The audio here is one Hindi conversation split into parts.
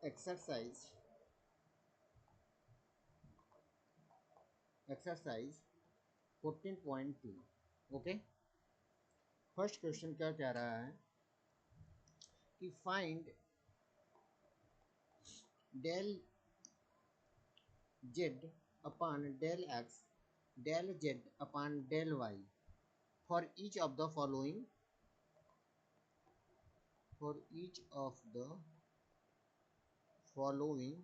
एक्सरसाइज 14.2। ओके, फर्स्ट क्वेश्चन क्या कह रहा है कि find del Z upon del x del Z upon del y for each of the following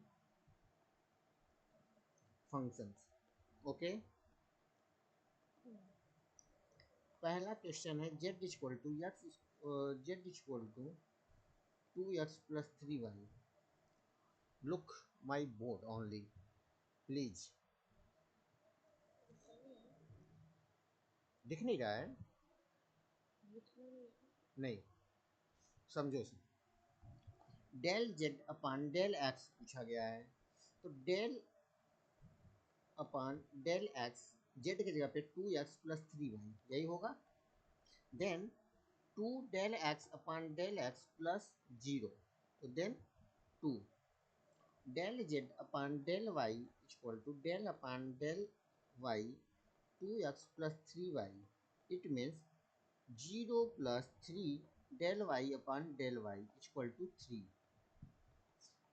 functions. Okay, पहला क्वेश्चन है Z equal to x, z equal to 2x plus 3y। Look my board only please. दिख नहीं रहा है? नहीं, समझो इसे। Del Z upon del x पूछा गया है, तो डेल अपान डेल एक्स जेड की जगह पे 2x प्लस 3y यही होगा। Then 2 del x upon del x plus 0, तो then 2 del Z upon del Y equal to del upon del y 2x plus 3y। It means 0 plus 3 del Y upon del Y equal to 3।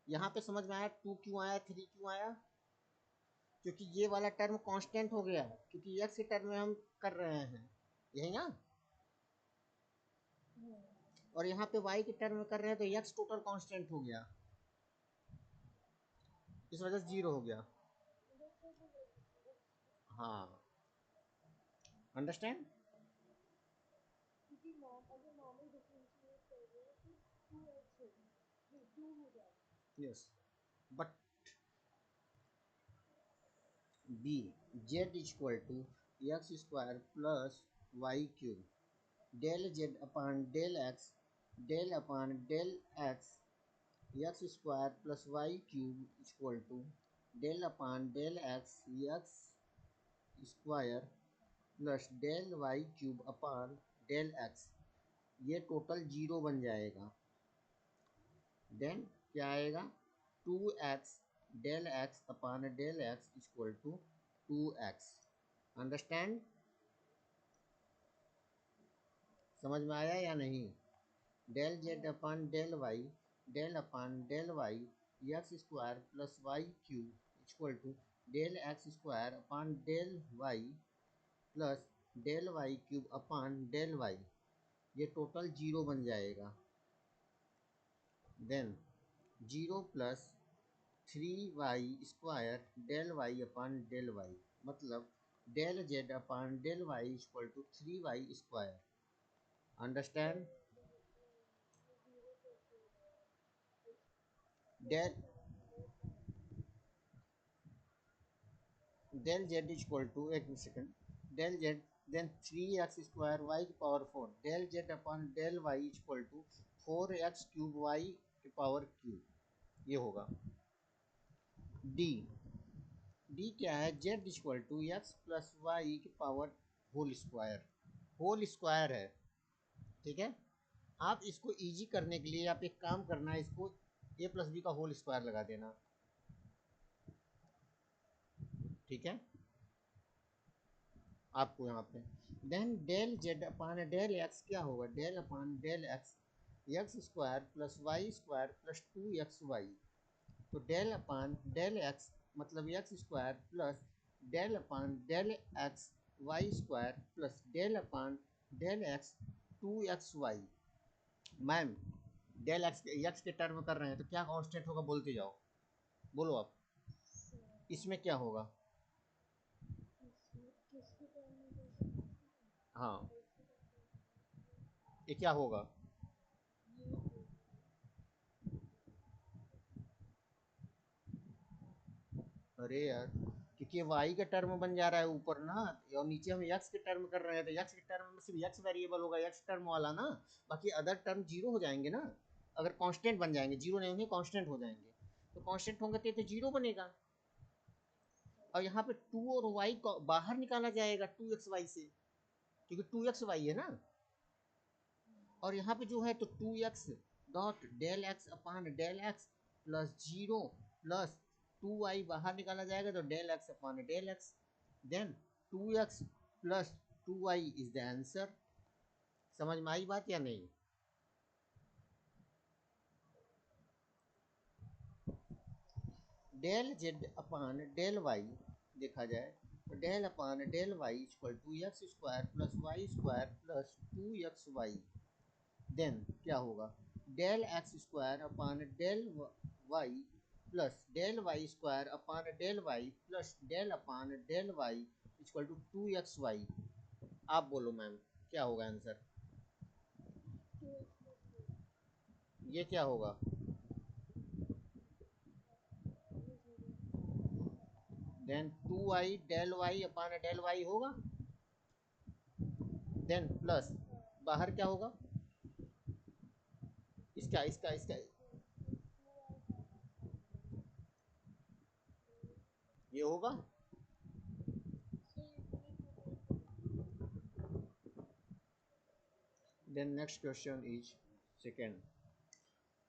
यहाँ पे समझ में आया 2 क्यों आया, 3 क्यों आया? क्योंकि ये वाला टर्म कांस्टेंट हो गया, क्योंकि x के टर्म में हम कर रहे हैं, यही ना। और यहाँ पे y के टर्म में कर रहे हैं, तो x टोटल कांस्टेंट हो गया, इस वजह से 0 हो गया। हाँ, understand? Yes, but b z equal to x square plus Y cube del Z upon del upon del x x square plus Y cube equal to del upon del x square plus del Y cube upon del x, ये टोटल 0 बन जाएगा। देन क्या आएगा, 2x del x upon del x equal to 2x। Understand? समझ में आया या नहीं? Del Z upon del Y x square plus Y cube equal to del x square upon del Y plus del Y cube upon del Y, ये टोटल 0 बन जाएगा। Then 0 plus 3y square del Y upon del Y, मतलब del Z upon del Y equal to 3y square. Understand? Del Z equal to, एक second, del Z then 3x square Y की power 4 del Z upon del Y equal to 4x cube Y की पावर क्यूब, ये होगा। डी डी क्या है, Z equal to x plus y की पावर होल स्क्वायर है। ठीक है, आप इसको इजी करने के लिए आप एक काम करना है, इसको a प्लस बी का होल स्क्वायर लगा देना। ठीक है, आपको यहाँ पे then del Z upon del x क्या होगा, del upon del x x square plus y square plus 2xy, तो डेल अपान डेल एक्स मतलब x square plus del upon del x y square plus del upon del x 2xy। Ma'am, del x के टर्म कर रहे हैं, तो क्या कांस्टेंट होगा बोलते जाओ, बोलो आप। इसमें क्या होगा? हाँ, ये क्या होगा? अरे यार, क्योंकि वाई का टर्म बन जा रहा है ऊपर ना, और नीचे हम एक्स के टर्म कर रहे हैं, तो एक्स के टर्म में सिर्फ एक्स वेरिएबल होगा, एक्स टर्म वाला ना। बाकी अदर टर्म 0 हो जाएंगे ना, अगर कांस्टेंट बन जाएंगे, 0 नहीं होंगे, कांस्टेंट हो जाएंगे। तो कांस्टेंट होंगे तो 0 बनेगा। और यहाँ पे 2 और वाई को बाहर निकाला जाएगा 2xy से, क्योंकि 2xy है ना। और यहाँ पे जो है तो 2x dot del x upon del x plus 0 plus 2y बाहर निकाला जाएगा तो del x upon del x, then 2x plus 2y is the answer. समझ में आई बात या नहीं? Del Z upon del y देखा जाए तो del upon del Y equal to x square plus y square plus 2xy, then क्या होगा del x square upon del Y plus del y square upon del Y plus del upon del Y equal to 2xy। आप बोलो मैम क्या होगा आंसर? ये क्या होगा? Then 2y del Y upon del Y होगा, देन प्लस बाहर क्या होगा इसका इसका इसका ये होगा। Then next question is second,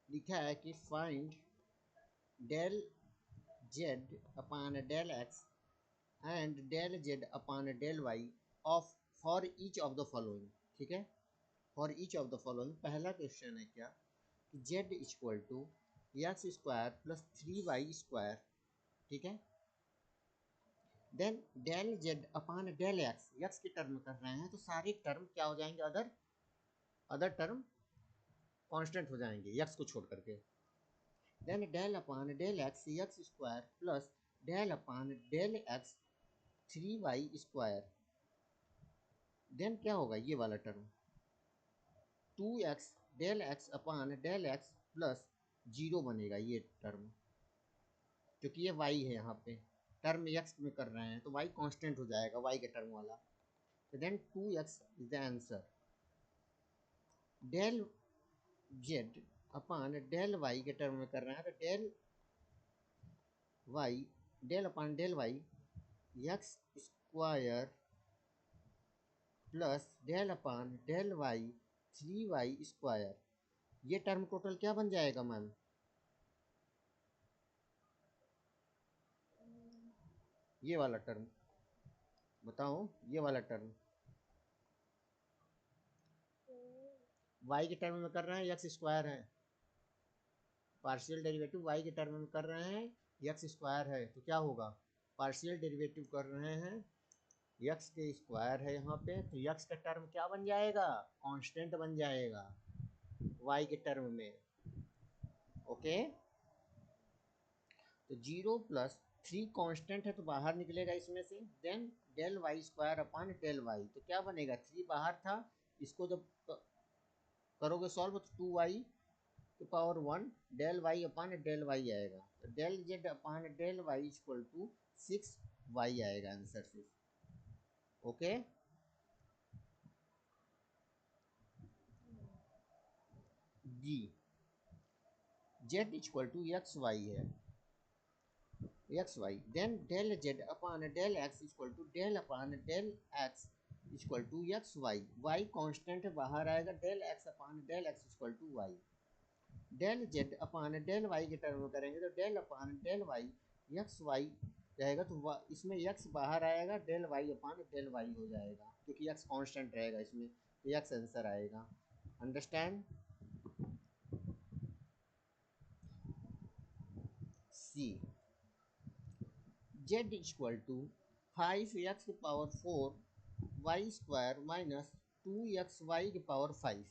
लिखा है कि find del Z upon del x and del Z upon del y of for each of the following. ठीक है, for each of the following पहला क्वेश्चन है क्या कि Z equal to x square plus 3y square. ठीक है, then del Z upon del x, x की टर्म कर रहे हैं तो सारे टर्म क्या हो जाएंगे, अदर अदर टर्म कांस्टेंट हो जाएंगे एक्स को छोड़ करके। Then del upon del x x square plus del upon del x 3y square, then क्या होगा ये वाला term 2x del x upon del x plus 0 बनेगा ये टर्म, क्योंकि ये y है यहाँ पे टर्म x में कर रहे हैं तो y कांस्टेंट हो जाएगा y के टर्म वाला। तो then 2x is the answer. Del Z upon del Y के टर्म में कर रहे हैं तो del y del upon del Y x square plus del upon del y 3y square, ये टर्म टोटल क्या बन जाएगा मैम? ये वाला टर्म बताओ, ये वाला टर्म y के टर्म में कर रहे हैं एक्स स्क्वायर है, पार्शियल डेरिवेटिव y के टर्म में कर रहे हैं एक्स स्क्वायर है तो क्या होगा पार्शियल डेरिवेटिव कर रहे हैं एक्स के स्क्वायर है यहाँ पे तो एक्स का टर्म क्या बन जाएगा, कांस्टेंट बन जाएगा y के टर्म में। ओके, तो 0 प्लस 3 कांस्टेंट है तो बाहर निकलेगा इसमें से, then del y square upon del y तो क्या बनेगा 3 बाहर था, इसको जब करोगे सॉल्व तो 2y के power 1 del Y upon del Y आएगा तो del Z upon del Y equal to 6y आएगा आंसर से। ओके, जी Z equal to X Y है, X Y, then del Z upon del x equal to del upon del x equal to X Y, Y constant बाहर आएगा del x upon del x equal to Y, del Z upon del Y के टर्म में करेंगे तो del upon del Y x y रहेगा तो इसमें एक्स बाहर आएगा del Y upon del y हो जाएगा क्योंकि एक्स कांस्टेंट रहेगा इसमें तो एक्स आंसर आएगा। Understand? See z equal to 5x की power 4 Y square minus 2xy की पावर 5।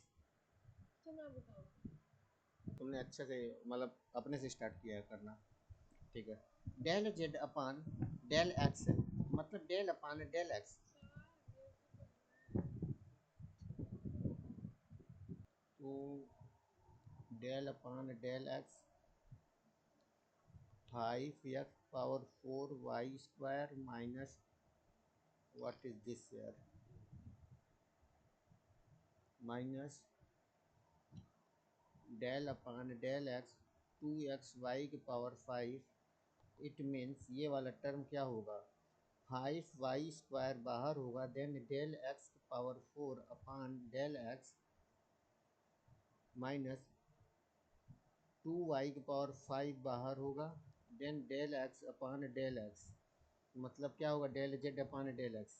तुमने अच्छे से मतलब अपने से स्टार्ट किया करना, ठीक है। Del Z upon del x मतलब डेल अपान डेल एक्स, तो del upon del X 5x power 4 y square minus what is this यार minus del upon del x 2xy की पावर 5। इट मीन्स ये वाला टर्म क्या होगा 5y स्क्वायर बाहर होगा देन डेल एक्स की power 4 upon del x minus 2y⁵ बाहर होगा, then del x upon del x, मतलब क्या होगा, del Z upon del x,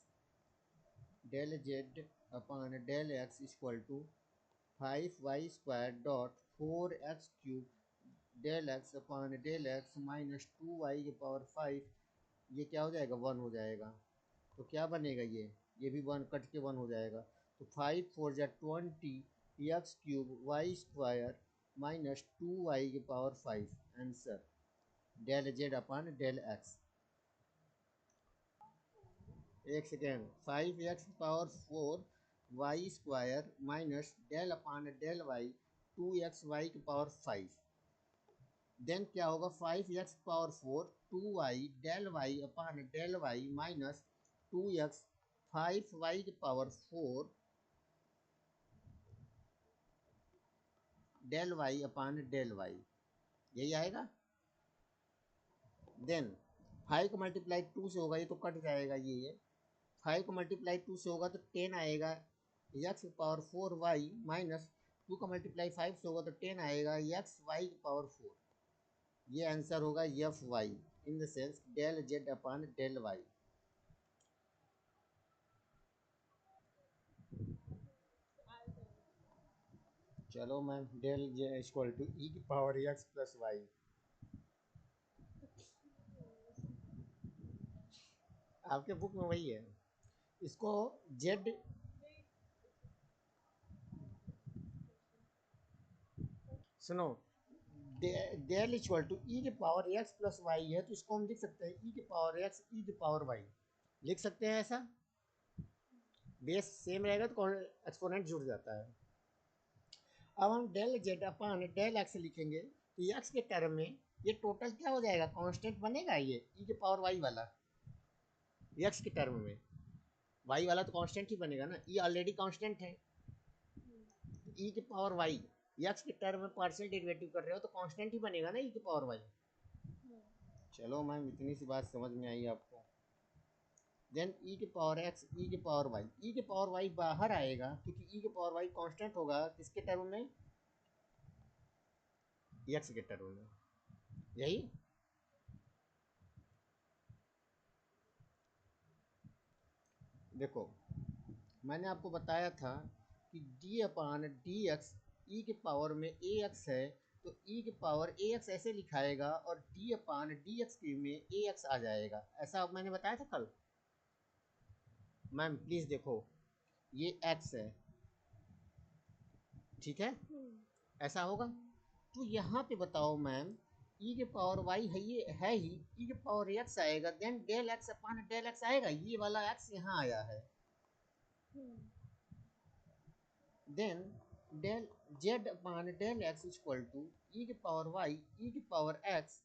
del Z upon del x equal to 5y² dot 4x³ del x upon del x minus 2y⁵, ये क्या हो जाएगा, 1 हो जाएगा। तो क्या बनेगा, ये भी 1 कट के 1 हो जाएगा। तो 5×4 = 20 x³ y² - 2y⁵ answer del Z upon del X. एक second, 5x⁴ y² del upon del Y 2xy⁵, then क्या होगा, 5x⁴ 2y del Y upon del Y minus 2x 5y⁴ del Y upon del Y, यही आएगा। देन 5 को मल्टीप्लाई 2 से होगा, ये तो कट जाएगा, ये 5 को मल्टीप्लाई 2 से होगा तो 10 आएगा, x⁴y माइनस 2 का मल्टीप्लाई 5 से होगा तो 10 आएगा, xy⁴। ये आंसर होगा F Y in the sense del Z upon del Y. चलो ma'am, del J equal to e⁻x + y, आपके बुक में वही है। इसको जेड, सुनो, del equal to e⁻x + y है, तो इसको हम लिख सकते हैं e⁻x e⁻y, लिख सकते हैं ऐसा। बेस सेम रहेगा तो एक्सपोनेंट जुड़ जाता है। अब हम del Z upon del x लिखेंगे, तो एक्स के टर्म में ये टोटल क्या हो जाएगा, कांस्टेंट बनेगा, ये e⁻y वाला एक्स के टर्म में, y वाला तो कांस्टेंट ही बनेगा ना, ये ऑलरेडी कांस्टेंट है। e⁻y एक्स के टर्म में पार्शियल डेरिवेटिव कर रहे हो तो कांस्टेंट ही बनेगा ना e⁻y। चलो मैम, इतनी सी बात समझ में आई आपको। देन e⁻x e⁻y बाहर आएगा क्योंकि e⁻y कांस्टेंट होगा किसके टर्म में, x के टर्म में, यही। देखो, मैंने आपको बताया था कि d/dx e के पावर में ax है, तो e के पावर ax ऐसे लिखाएगा और d/dx में ax आ जाएगा, ऐसा मैंने बताया था कल। मैम प्लीज देखो, ये x है, ठीक है, ऐसा होगा। तो यहाँ पे बताओ मैम, e⁻y है, ये है ही, e⁻x आएगा, then del x upon del x आएगा, ये वाला x यहाँ आया है, then del Z upon del x equal to e⁻y e⁻x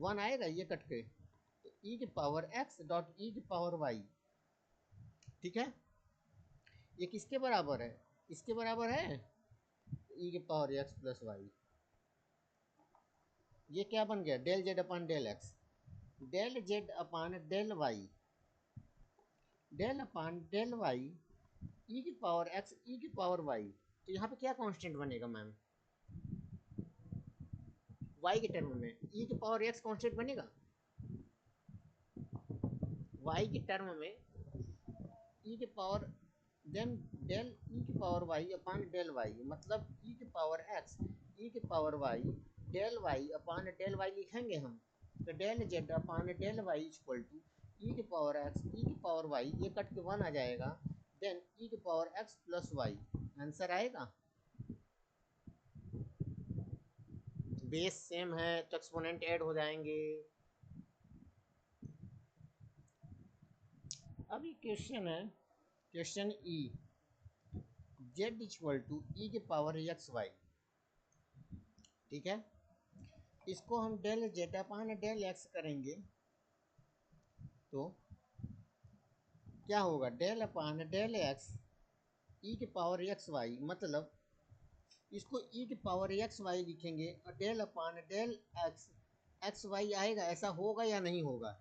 1 आएगा, ये कट के, तो e⁻x डॉट e⁻y, ठीक है। ये किसके बराबर है, इसके बराबर है, e⁻x + y। ये क्या बन गया, del Z upon del x, del Z upon del y, del upon del y e⁻x e⁻y। तो यहाँ पे क्या कांस्टेंट बनेगा मैम, y के टर्म में e⁻x कांस्टेंट बनेगा, y के टर्म में e के power, then del e⁻y upon del y, मतलब e⁻x e⁻y del y upon del y लिखेंगे हम, तो del Z upon del y equal to e⁻x e⁻y, ये कट के 1 आ जाएगा, देन e⁻x + y, आंसर आएगा। बेस सेम है तो एक्सपोनेंट ऐड हो जाएंगे। अब ये क्वेश्चन है, question e, z equal to e⁻x y, ठीक है। इसको हम del Z upon del x करेंगे तो क्या होगा, del upon del x e⁻x y, मतलब इसको e⁻x y लिखेंगे और del upon del x x y आएगा, ऐसा होगा या नहीं होगा।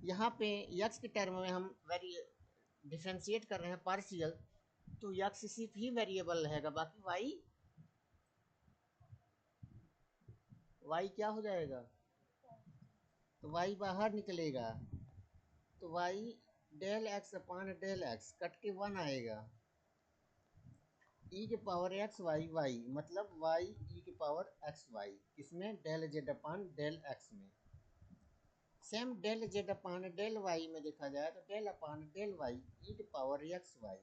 यहाँ पे x के टर्म में हम डिफ्रेंशिएट कर रहे हैं पार्शियल, तो x सिर्फ ही वेरिएबल रहेगा, बाकी y वाई क्या हो जाएगा, तो वाई बाहर निकलेगा, तो Y del x upon del X cut के 1 आएगा, ई के पावर एक्स वाई वाई मतलब वाई ई के पावर एक्स वाई, इसमें del Z upon del X में। Same del Z upon del Y में देखा जाए तो del upon del Y E के पावर एक्स वाई,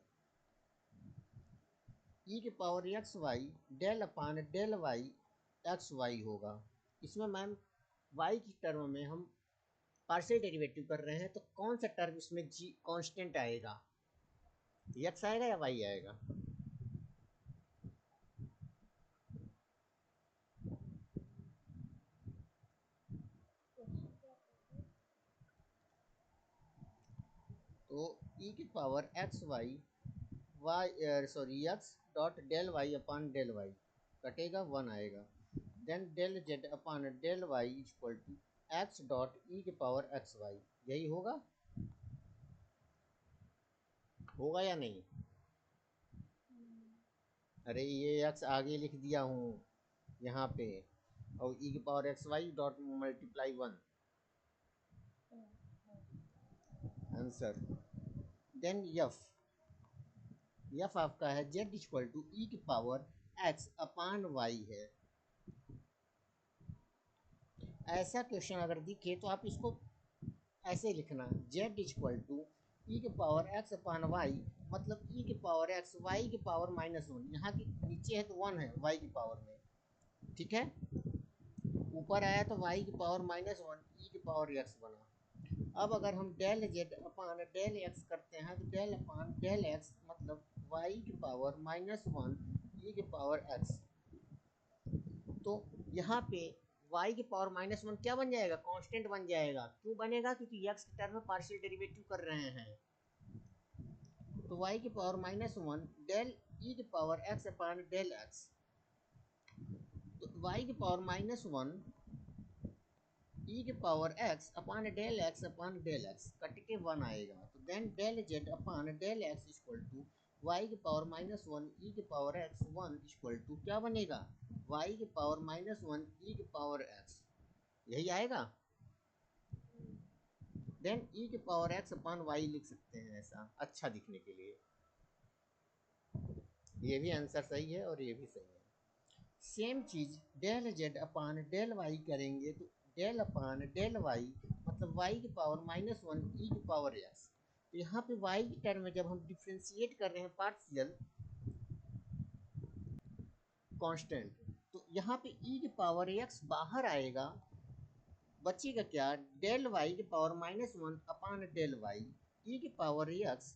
ई के power x Y del upon del Y x Y होगा। इसमें मैम वाई की टर्म में हम पार्शियल डेरिवेटिव कर रहे हैं, तो कौन सा टर्म इसमें जी कांस्टेंट आएगा, एक्स आएगा या वाई आएगा? तो ई की power x Y y sorry x dot del Y upon del y कटेगा 1 आएगा, then del Z upon del Y equal to x dot e के पावर एक्स वाई, यही होगा, होगा या नहीं? अरे ये एक्स आगे लिख दिया हूँ यहाँ पे, और ई की power x Y dot multiply 1 answer. Then f आपका है जेड इक्वल टू ई की पावर एक्स अपान वाई है। ऐसा क्वेश्चन अगर दिखे तो आप इसको ऐसे लिखना, जेड इक्वल टू ई के पावर एक्स अपान वाई मतलब ई के पावर एक्स वाई के पावर -1, यहाँ की नीचे है तो 1 है वाई की पावर में, ठीक है, ऊपर आया तो वाई की पावर -1 ई की पावर एक्स बना। अब अगर हम del Z upon del x करते हैं तो डेल अपान डेल एक्स मतलब वाई की पावर -1 ई की पावर एक्स, तो यहाँ पे y की पावर -1 क्या बन जाएगा, कांस्टेंट बन जाएगा। क्यों बनेगा, क्योंकि x के टर्म में पार्शियल डेरिवेटिव कर रहे हैं, तो y की पावर -1 डेल ई की power x upon del x, तो y की पावर -1 ई की power x upon del x cut के 1 आएगा, तो then del z upon del x equal to y की पावर -1 ई की पावर x 1 इक्वल टू क्या बनेगा, y की पावर -1 ई की पावर x, यही आएगा। देन ई की पावर x अपान वाई लिख सकते हैं ऐसा अच्छा दिखने के लिए, ये भी आंसर सही है और ये भी सही है। सेम चीज del Z upon del y करेंगे तो डेल अपान डेल वाई मतलब वाई की पावर -1 ई की पावर एक्स, तो यहाँ पे वाई की टर्म में जब हम डिफ्रेंशिएट कर रहे हैं पार्शियल कांस्टेंट, तो यहाँ पे ई की पावर एक्स बाहर आएगा, बचेगा क्या, डेल वाई की power -1 upon del Y E की पावर एक्स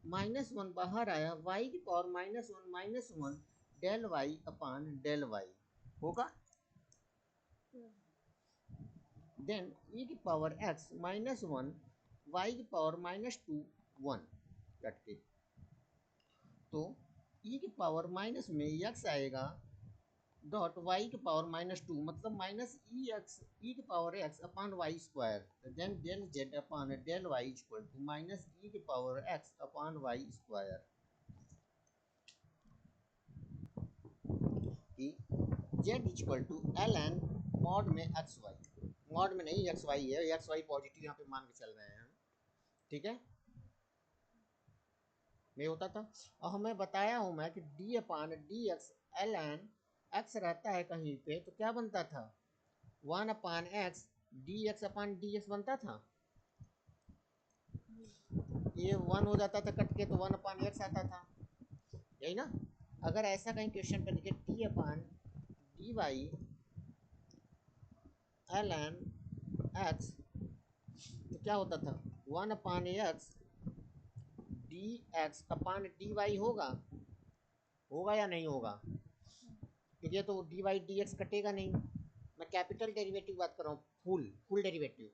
-1 बाहर आया, वाई की power -1 del Y upon del Y होगा। देन ई की पावर एक्स -1 वाई की पावर -2 1 कट के, तो ई की पावर माइनस में एक्स आएगा डॉट वाई की पावर -2 मतलब माइनस ई एक्स ई की power X upon Y square, then del Z upon del Y equal to minus E की power X upon Y square, कि Z equal to L N mod में एक्स वाई, मॉड में नहीं एक्स वाई है, एक्स वाई पॉजिटिव यहाँ पे मान के चल रहे हैं हम, ठीक है, मैं होता था। और हमें बताया हूँ मैं कि D upon D X L N X रहता है कहीं पे तो क्या बनता था, 1 upon X D X upon D X बनता था, ये 1 हो जाता था कट के तो 1 अपान एक्स आता था, यही ना। अगर ऐसा कहीं क्वेश्चन पर लिखे T upon D Y L N X तो क्या होता था, 1 upon X D X upon D Y होगा, होगा या नहीं होगा, क्योंकि तो डी वाई डी एक्स कटेगा नहीं, मैं कैपिटल डेरिवेटिव बात कर रहा हूँ, फुल डेरिवेटिव।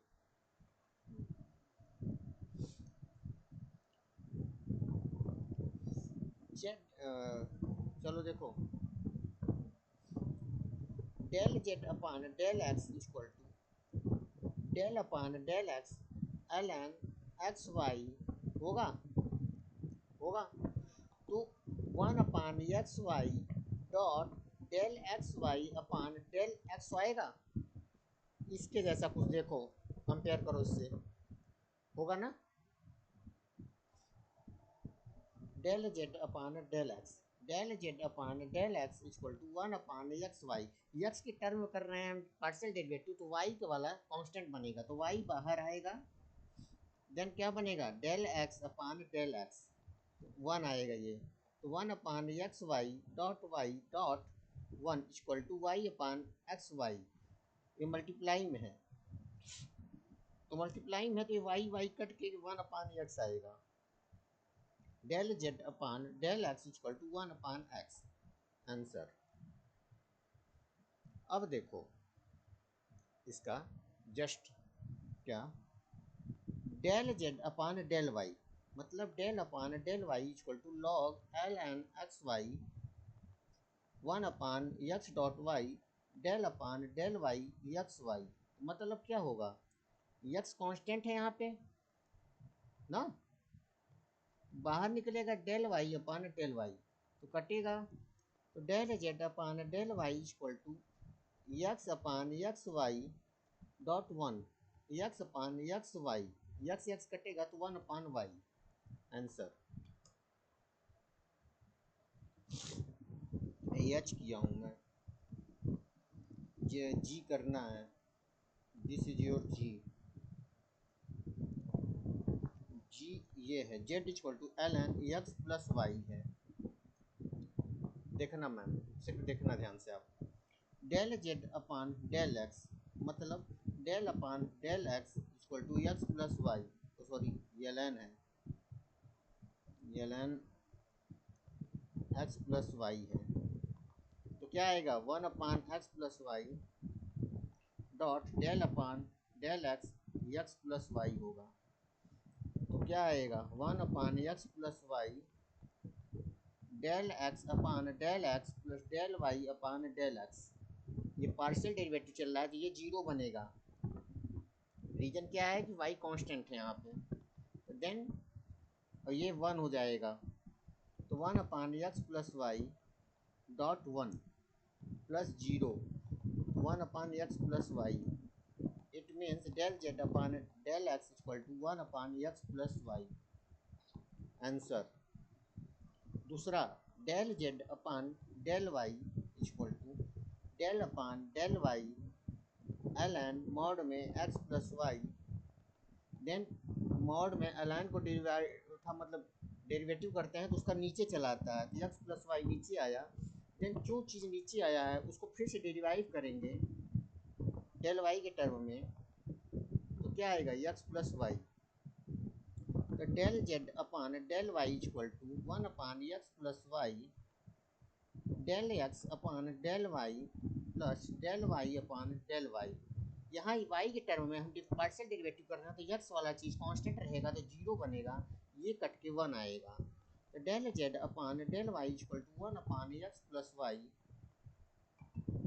चलो देखो, del Z upon del x equal to del upon del X L N X Y होगा, होगा, तो 1 upon x Y dot del x Y upon del X आएगा, इसके जैसा कुछ देखो, कंपेयर करो इससे, होगा ना। Del Z upon del x, del Z upon del x equal to 1 upon x y. X की टर्म कर रहे हैं हम पार्शियल डेरिवेटिव, तो वाई का वाला कांस्टेंट बनेगा, तो वाई बाहर आएगा। देन क्या बनेगा, del x upon del X, 1 आएगा ये, तो 1 upon x Y dot 1 equal to Y upon x Y. ये मल्टीप्लाई में है, तो मल्टीप्लाई में है तो ये वाई वाई कट के 1 अपान एक्स आएगा। Del Z upon del x equal to 1 upon X, answer. अब देखो इसका जस्ट क्या, del Z upon del Y, मतलब del upon del Y equal to log L N X Y 1 upon X dot Y del upon del Y x Y. मतलब क्या होगा, एक्स कांस्टेंट है यहाँ पे ना, बाहर निकलेगा del Y upon del y, तो कटेगा, तो del Z upon del Y equal to x upon x Y dot 1 x upon x y, x x कटेगा तो 1 अपान वाई, आंसर। एच किया हूँ मैं, जे जी करना है, this is your G, G ये है, Z equal to L N X plus Y है। देखना मैम, सिर्फ देखना ध्यान से आप, del Z upon del x, मतलब del upon del x equal to x plus Y, तो सॉरी ये एल है, ये एल एक्स प्लस वाई है, तो क्या आएगा 1 upon x plus Y dot del upon del x X plus Y होगा, तो क्या आएगा 1 upon x plus Y del x upon del x plus del Y upon del x. ये पार्शियल डेरिवेटिव चल रहा है तो ये जीरो बनेगा, रीजन क्या है कि वाई कांस्टेंट है यहाँ पे, तो देन और ये 1 हो जाएगा, तो 1 upon x plus Y dot 1 plus zero 1 upon x plus Y, it means del Z upon del x equal to 1 upon x plus Y, answer. दूसरा, del Z upon del Y equal to del upon del Y L N mod में X plus Y, then mod में एल एन को मतलब डेरिवेटिव करते हैं तो उसका नीचे चला आता है, तो एक्स प्लस वाई नीचे आया, देन जो चीज़ नीचे आया है उसको फिर से डेरिवाइव करेंगे डेल वाई के टर्म में, तो क्या आएगा एक्स प्लस वाई, तो del Z upon del Y equal to 1 upon x plus Y del x upon del Y plus del Y upon del y. यहाँ वाई के टर्म में हम पार्शियल डेरिवेटिव कर रहे हैं तो एक्स वाला चीज़ कांस्टेंट रहेगा तो जीरो बनेगा, ये कट के 1 आएगा, तो del Z upon del Y equal to 1 upon x plus y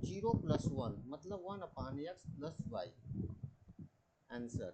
0 plus 1, मतलब 1 upon x plus Y, answer.